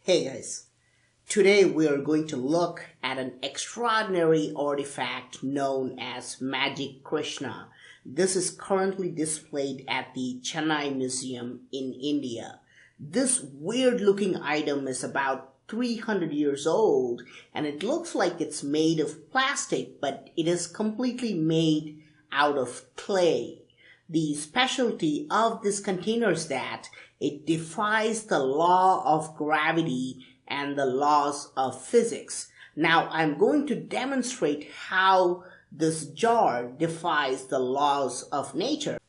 Hey guys, today we are going to look at an extraordinary artifact known as Magic Krishna. This is currently displayed at the Chennai Museum in India. This weird looking item is about 300 years old and it looks like it's made of plastic, but it is completely made out of clay. The specialty of this container is that it defies the law of gravity and the laws of physics. Now I'm going to demonstrate how this jar defies the laws of nature.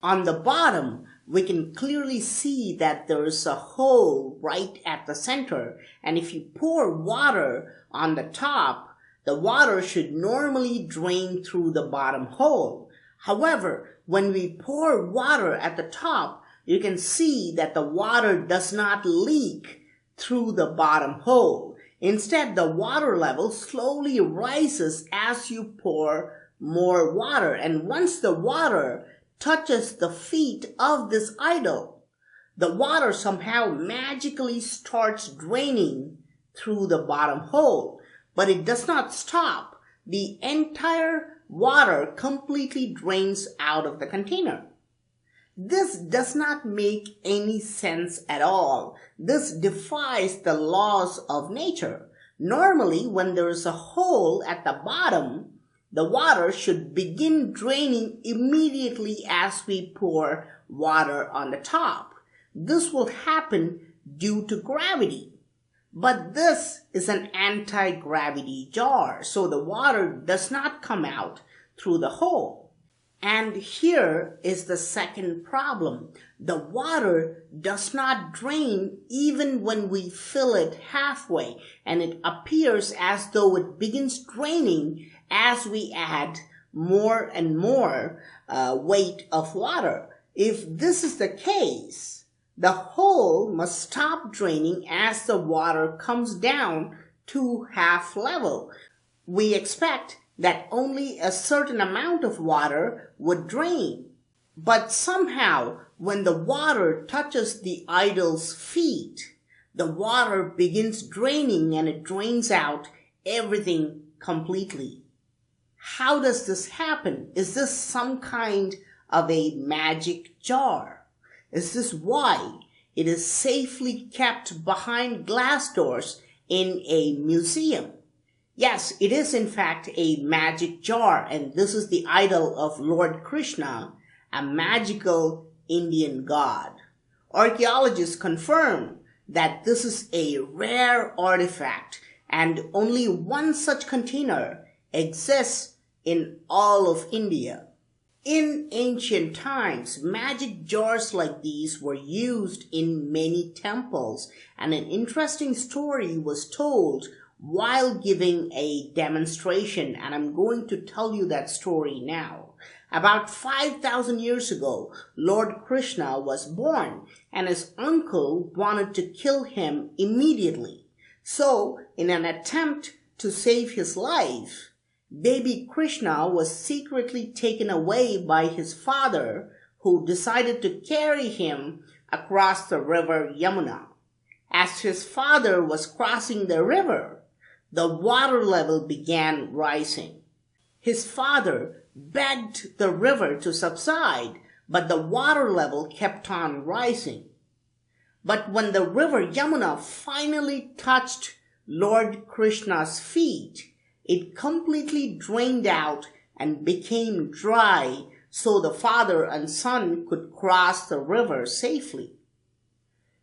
On the bottom, we can clearly see that there is a hole right at the center, and if you pour water on the top, the water should normally drain through the bottom hole. However, when we pour water at the top, you can see that the water does not leak through the bottom hole. Instead, the water level slowly rises as you pour more water. And once the water touches the feet of this idol, the water somehow magically starts draining through the bottom hole. But it does not stop. The entire water completely drains out of the container. This does not make any sense at all. This defies the laws of nature. Normally, when there is a hole at the bottom, the water should begin draining immediately as we pour water on the top. This will happen due to gravity. But this is an anti-gravity jar, so the water does not come out through the hole. And here is the second problem. The water does not drain even when we fill it halfway, and it appears as though it begins draining as we add more and more weight of water. If this is the case, the hole must stop draining as the water comes down to half level. We expect that only a certain amount of water would drain. But somehow, when the water touches the idol's feet, the water begins draining and it drains out everything completely. How does this happen? Is this some kind of a magic jar? Is this why it is safely kept behind glass doors in a museum? Yes, it is in fact a magic jar, and this is the idol of Lord Krishna, a magical Indian god. Archaeologists confirm that this is a rare artifact, and only one such container exists in all of India. In ancient times, magic jars like these were used in many temples, and an interesting story was told while giving a demonstration, and I'm going to tell you that story now. About 5,000 years ago, Lord Krishna was born, and his uncle wanted to kill him immediately. So, in an attempt to save his life, baby Krishna was secretly taken away by his father, who decided to carry him across the river Yamuna. As his father was crossing the river, the water level began rising. His father begged the river to subside, but the water level kept on rising. But when the river Yamuna finally touched Lord Krishna's feet, it completely drained out and became dry, so the father and son could cross the river safely.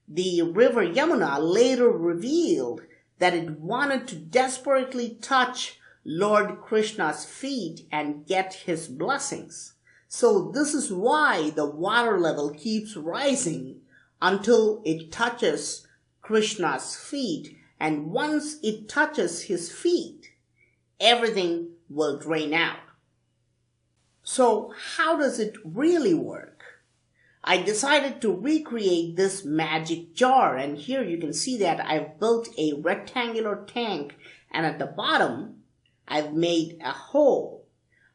The river Yamuna later revealed that it wanted to desperately touch Lord Krishna's feet and get his blessings. So this is why the water level keeps rising until it touches Krishna's feet, and once it touches his feet, everything will drain out. So how does it really work? I decided to recreate this magic jar, and here you can see that I've built a rectangular tank, and at the bottom I've made a hole.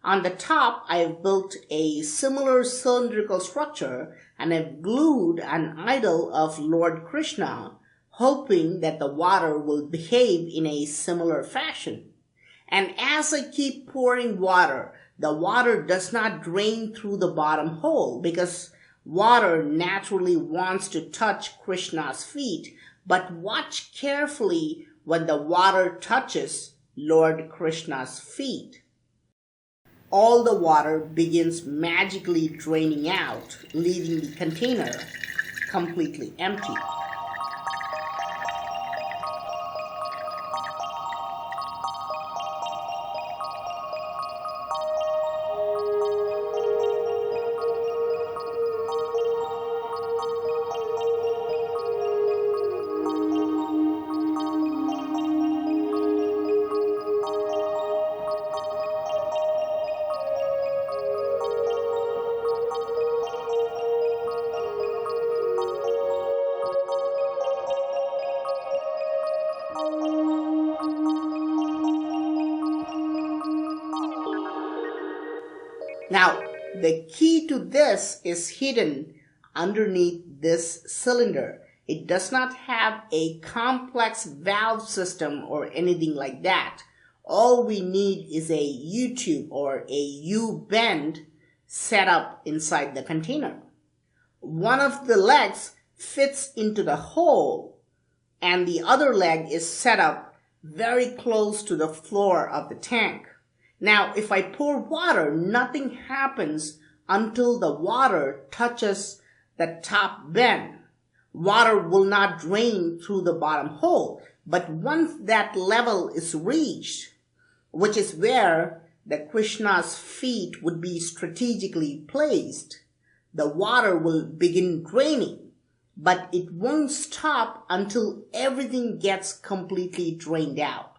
On the top I've built a similar cylindrical structure, and I've glued an idol of Lord Krishna hoping that the water will behave in a similar fashion. And as I keep pouring water, the water does not drain through the bottom hole because water naturally wants to touch Krishna's feet. But watch carefully when the water touches Lord Krishna's feet. All the water begins magically draining out, leaving the container completely empty. Now, the key to this is hidden underneath this cylinder. It does not have a complex valve system or anything like that. All we need is a U-tube or a U-bend set up inside the container. One of the legs fits into the hole and the other leg is set up very close to the floor of the tank. Now, if I pour water, nothing happens until the water touches the top bend. Water will not drain through the bottom hole, but once that level is reached, which is where the Krishna's feet would be strategically placed, the water will begin draining, but it won't stop until everything gets completely drained out.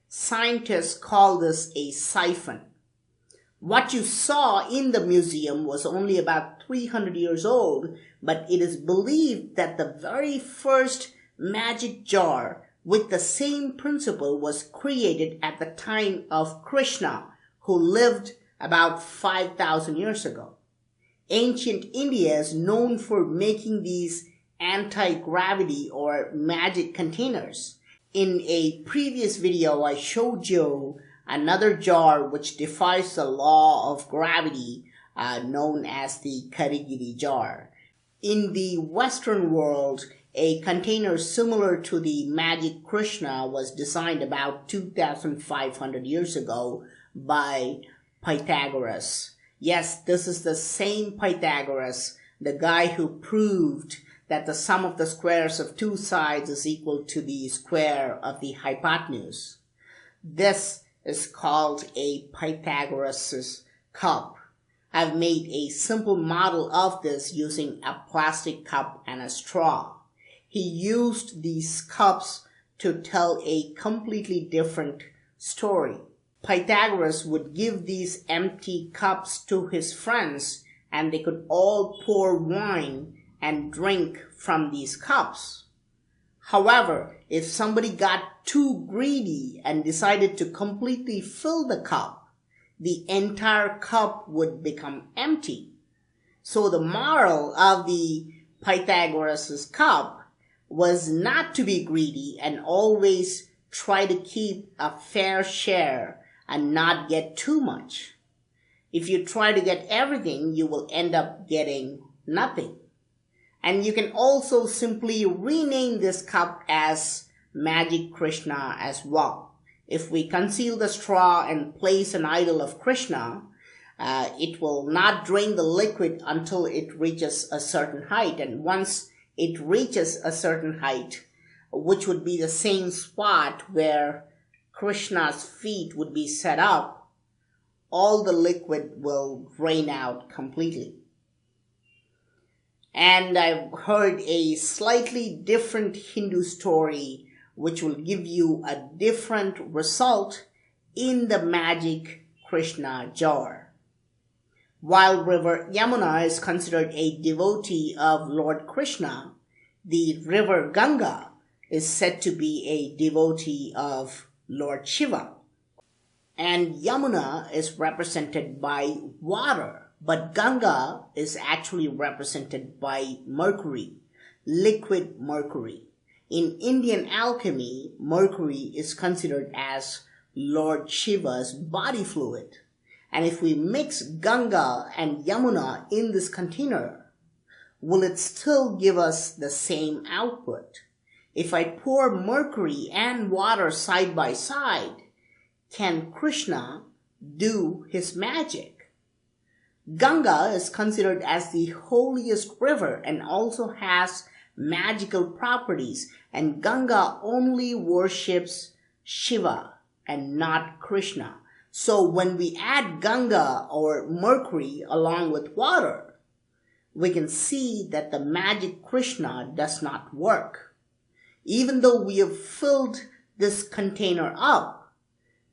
Scientists call this a siphon. What you saw in the museum was only about 300 years old, but it is believed that the very first magic jar with the same principle was created at the time of Krishna, who lived about 5,000 years ago. Ancient India is known for making these anti-gravity or magic containers. In a previous video, I showed you another jar which defies the law of gravity, known as the Karigiri jar. In the Western world, a container similar to the magic Krishna was designed about 2,500 years ago by Pythagoras. Yes, this is the same Pythagoras, the guy who proved that the sum of the squares of two sides is equal to the square of the hypotenuse. This is called a Pythagoras cup. I've made a simple model of this using a plastic cup and a straw. He used these cups to tell a completely different story. Pythagoras would give these empty cups to his friends and they could all pour wine and drink from these cups. However, if somebody got too greedy and decided to completely fill the cup, the entire cup would become empty. So the moral of the Pythagoras cup was not to be greedy and always try to keep a fair share and not get too much. If you try to get everything, you will end up getting nothing. And you can also simply rename this cup as Magic Krishna as well. If we conceal the straw and place an idol of Krishna, it will not drain the liquid until it reaches a certain height. And once it reaches a certain height, which would be the same spot where Krishna's feet would be set up, all the liquid will drain out completely. And I've heard a slightly different Hindu story which will give you a different result in the magic Krishna jar. While river Yamuna is considered a devotee of Lord Krishna, the river Ganga is said to be a devotee of Lord Shiva. And Yamuna is represented by water. But Ganga is actually represented by mercury, liquid mercury. In Indian alchemy, mercury is considered as Lord Shiva's body fluid. And if we mix Ganga and Yamuna in this container, will it still give us the same output? If I pour mercury and water side by side, can Krishna do his magic? Ganga is considered as the holiest river and also has magical properties, and Ganga only worships Shiva and not Krishna. So when we add Ganga or mercury along with water, we can see that the magic Krishna does not work. Even though we have filled this container up,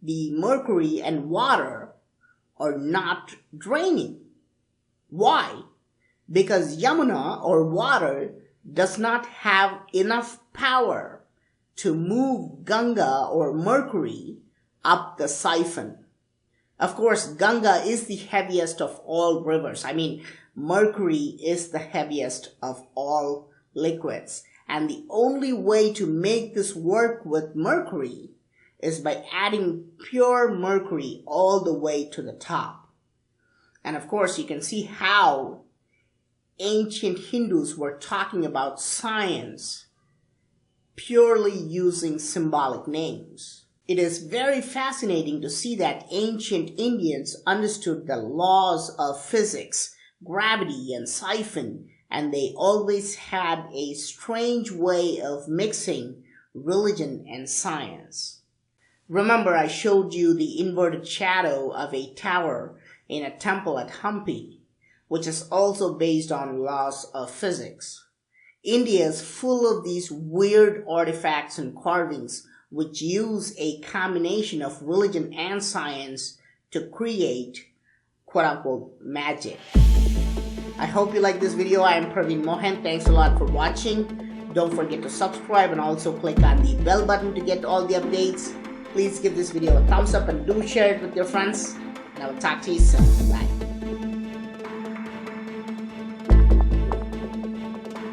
the mercury and water are not draining. Why? Because Yamuna or water does not have enough power to move Ganga or mercury up the siphon. Of course, Ganga is the heaviest of all rivers. Mercury is the heaviest of all liquids. And the only way to make this work with mercury is by adding pure mercury all the way to the top. And of course, you can see how ancient Hindus were talking about science purely using symbolic names. It is very fascinating to see that ancient Indians understood the laws of physics, gravity, and Siphon, and they always had a strange way of mixing religion and science. Remember, I showed you the inverted shadow of a tower in a temple at Hampi, which is also based on laws of physics. India is full of these weird artifacts and carvings which use a combination of religion and science to create quote-unquote magic. I hope you like this video. I am Praveen Mohan. Thanks a lot for watching. Don't forget to subscribe and also click on the bell button to get all the updates. Please give this video a thumbs up and do share it with your friends. And I will talk to you soon. Bye.